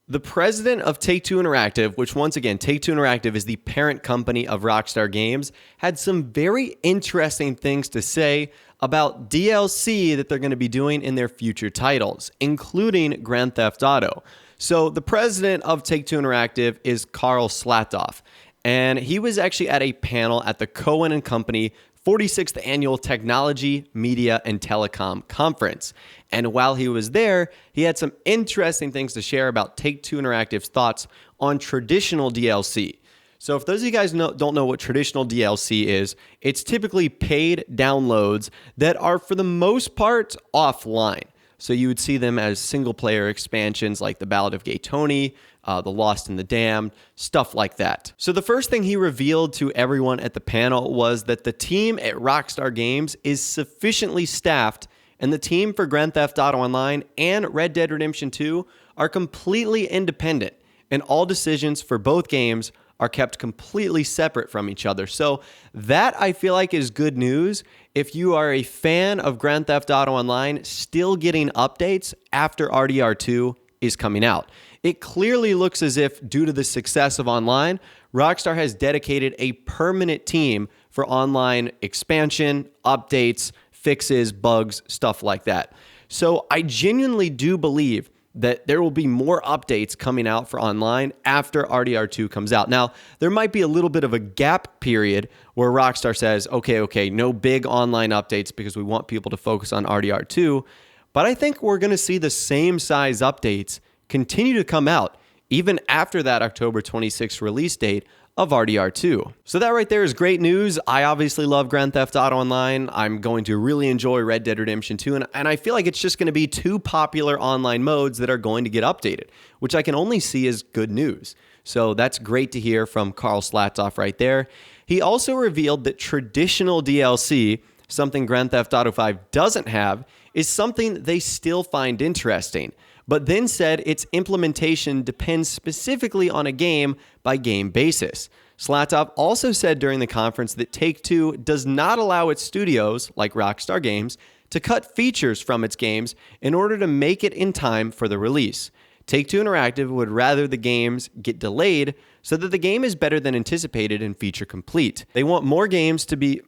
The president of Take-Two Interactive, which once again, Take-Two Interactive is the parent company of Rockstar Games, had some very interesting things to say about DLC that they're going to be doing in their future titles, including Grand Theft Auto. So the president of Take-Two Interactive is Karl Slatoff, and he was actually at a panel at the Cowen and Company 46th Annual Technology, Media, and Telecom Conference. And while he was there, he had some interesting things to share about Take-Two Interactive's thoughts on traditional DLC. So if those of you guys don't know what traditional DLC is, it's typically paid downloads that are, for the most part, offline. So you would see them as single-player expansions like The Ballad of Gay Tony, The Lost and the Damned, stuff like that. So the first thing he revealed to everyone at the panel was that the team at Rockstar Games is sufficiently staffed, and the team for Grand Theft Auto Online and Red Dead Redemption 2 are completely independent, and all decisions for both games are kept completely separate from each other. So that, I feel like, is good news if you are a fan of Grand Theft Auto Online still getting updates after RDR2 is coming out. It clearly looks as if, due to the success of online, Rockstar has dedicated a permanent team for online expansion, updates, fixes, bugs, stuff like that. So I genuinely do believe that there will be more updates coming out for online after RDR2 comes out. Now, there might be a little bit of a gap period where Rockstar says, okay, no big online updates because we want people to focus on RDR2, but I think we're going to see the same size updates continue to come out even after that October 26th release date of RDR2. So that right there is great news. I obviously love Grand Theft Auto Online. I'm going to really enjoy Red Dead Redemption 2, and I feel like it's just going to be two popular online modes that are going to get updated, which I can only see as good news. So that's great to hear from Karl Slatoff right there. He also revealed that traditional DLC, something Grand Theft Auto 5 doesn't have, is something they still find interesting, but then said its implementation depends specifically on a game-by-game basis. Slatoff also said during the conference that Take-Two does not allow its studios, like Rockstar Games, to cut features from its games in order to make it in time for the release. Take-Two Interactive would rather the games get delayed so that the game is better than anticipated and feature complete. They want games to be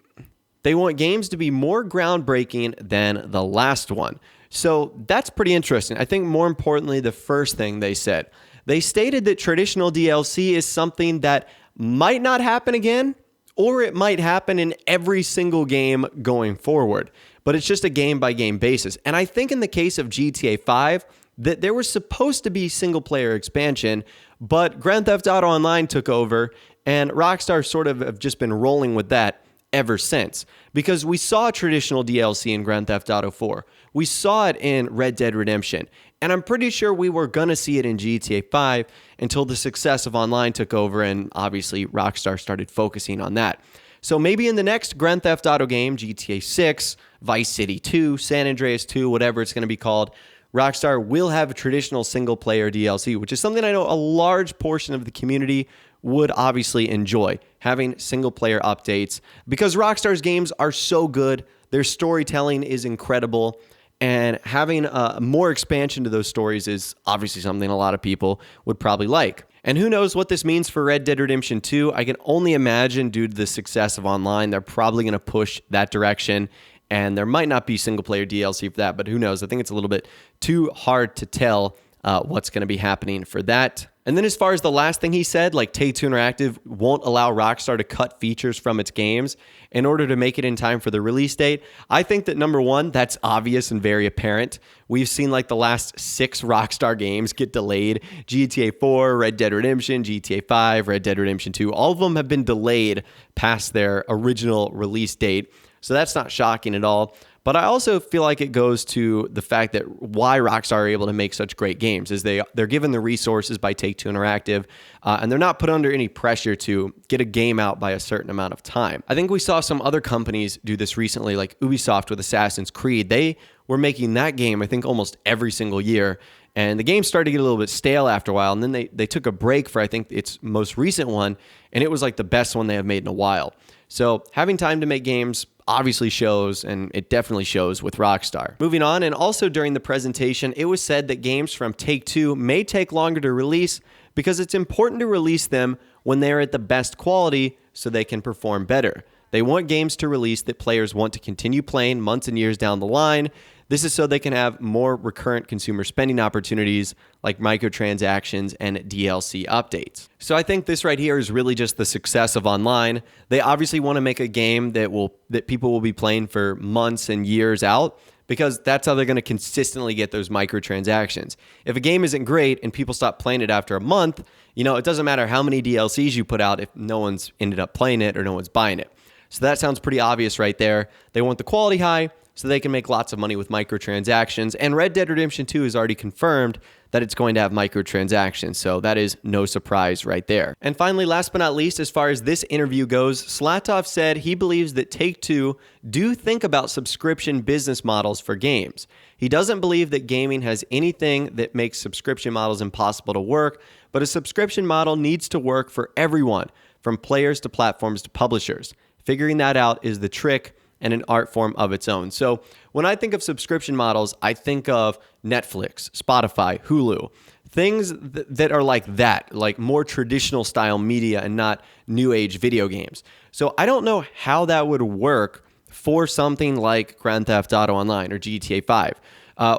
more groundbreaking than the last one. So that's pretty interesting. I think more importantly, the first thing they said, they stated that traditional DLC is something that might not happen again, or it might happen in every single game going forward, but it's just a game-by-game basis. And I think in the case of GTA 5, that there was supposed to be single-player expansion, but Grand Theft Auto Online took over, and Rockstar sort of have just been rolling with that ever since. Because we saw traditional DLC in Grand Theft Auto 4. We saw it in Red Dead Redemption. And I'm pretty sure we were going to see it in GTA 5 until the success of online took over, and obviously Rockstar started focusing on that. So maybe in the next Grand Theft Auto game, GTA 6, Vice City 2, San Andreas 2, whatever it's going to be called, Rockstar will have a traditional single-player DLC, which is something I know a large portion of the community would obviously enjoy, having single-player updates, because Rockstar's games are so good, their storytelling is incredible, and having more expansion to those stories is obviously something a lot of people would probably like. And who knows what this means for Red Dead Redemption 2? I can only imagine, due to the success of online, they're probably going to push that direction, and there might not be single-player DLC for that, but who knows? I think it's a little bit too hard to tell what's going to be happening for that. And then as far as the last thing he said, like Take-Two Interactive won't allow Rockstar to cut features from its games in order to make it in time for the release date, I think that number one, that's obvious and very apparent. We've seen like the last 6 Rockstar games get delayed. GTA 4, Red Dead Redemption, GTA 5, Red Dead Redemption 2, all of them have been delayed past their original release date. So that's not shocking at all. But I also feel like it goes to the fact that why Rockstar are able to make such great games is they're given the resources by Take-Two Interactive, and they're not put under any pressure to get a game out by a certain amount of time. I think we saw some other companies do this recently, like Ubisoft with Assassin's Creed. They were making that game, I think, almost every single year, and the game started to get a little bit stale after a while, and then they took a break for, I think, its most recent one, and it was like the best one they have made in a while. So having time to make games, obviously shows, and it definitely shows with Rockstar. Moving on, and also during the presentation, it was said that games from Take-Two may take longer to release because it's important to release them when they're at the best quality so they can perform better. They want games to release that players want to continue playing months and years down the line. This is so they can have more recurrent consumer spending opportunities like microtransactions and DLC updates. So I think this right here is really just the success of online. They obviously want to make a game that people will be playing for months and years out, because that's how they're going to consistently get those microtransactions. If a game isn't great and people stop playing it after a month, it doesn't matter how many DLCs you put out if no one's ended up playing it or no one's buying it. So that sounds pretty obvious right there. They want the quality high so they can make lots of money with microtransactions. And Red Dead Redemption 2 has already confirmed that it's going to have microtransactions. So that is no surprise right there. And finally, last but not least, as far as this interview goes, Slatoff said he believes that Take-Two do think about subscription business models for games. He doesn't believe that gaming has anything that makes subscription models impossible to work, but a subscription model needs to work for everyone, from players to platforms to publishers. Figuring that out is the trick and an art form of its own. So when I think of subscription models, I think of Netflix, Spotify, Hulu, things that are like that, like more traditional style media and not new age video games. So I don't know how that would work for something like Grand Theft Auto Online or GTA 5.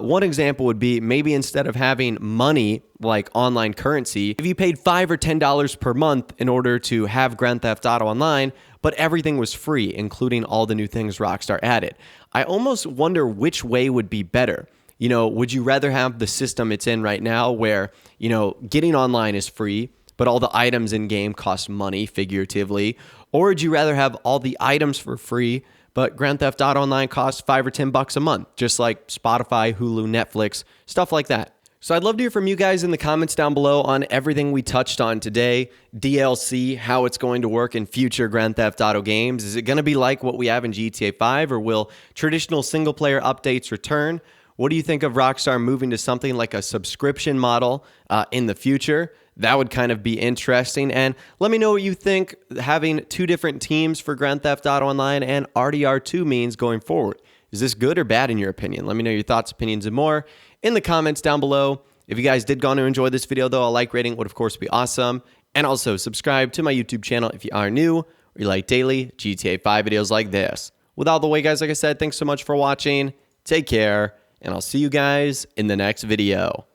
One example would be maybe instead of having money like online currency, if you paid $5 or $10 per month in order to have Grand Theft Auto Online, but everything was free, including all the new things Rockstar added. I almost wonder which way would be better. Would you rather have the system it's in right now where, getting online is free, but all the items in game cost money figuratively? Or would you rather have all the items for free, but Grand Theft Auto Online costs $5 or $10 a month, just like Spotify, Hulu, Netflix, stuff like that? So I'd love to hear from you guys in the comments down below on everything we touched on today. DLC, how it's going to work in future Grand Theft Auto games. Is it going to be like what we have in GTA 5, or will traditional single-player updates return? What do you think of Rockstar moving to something like a subscription model in the future? That would kind of be interesting. And let me know what you think having two different teams for Grand Theft Auto Online and RDR2 means going forward. Is this good or bad in your opinion? Let me know your thoughts, opinions, and more in the comments down below. If you guys did go on to enjoy this video, though, a like rating would, of course, be awesome. And also subscribe to my YouTube channel if you are new or you like daily GTA 5 videos like this. With all the way, guys, like I said, thanks so much for watching. Take care, and I'll see you guys in the next video.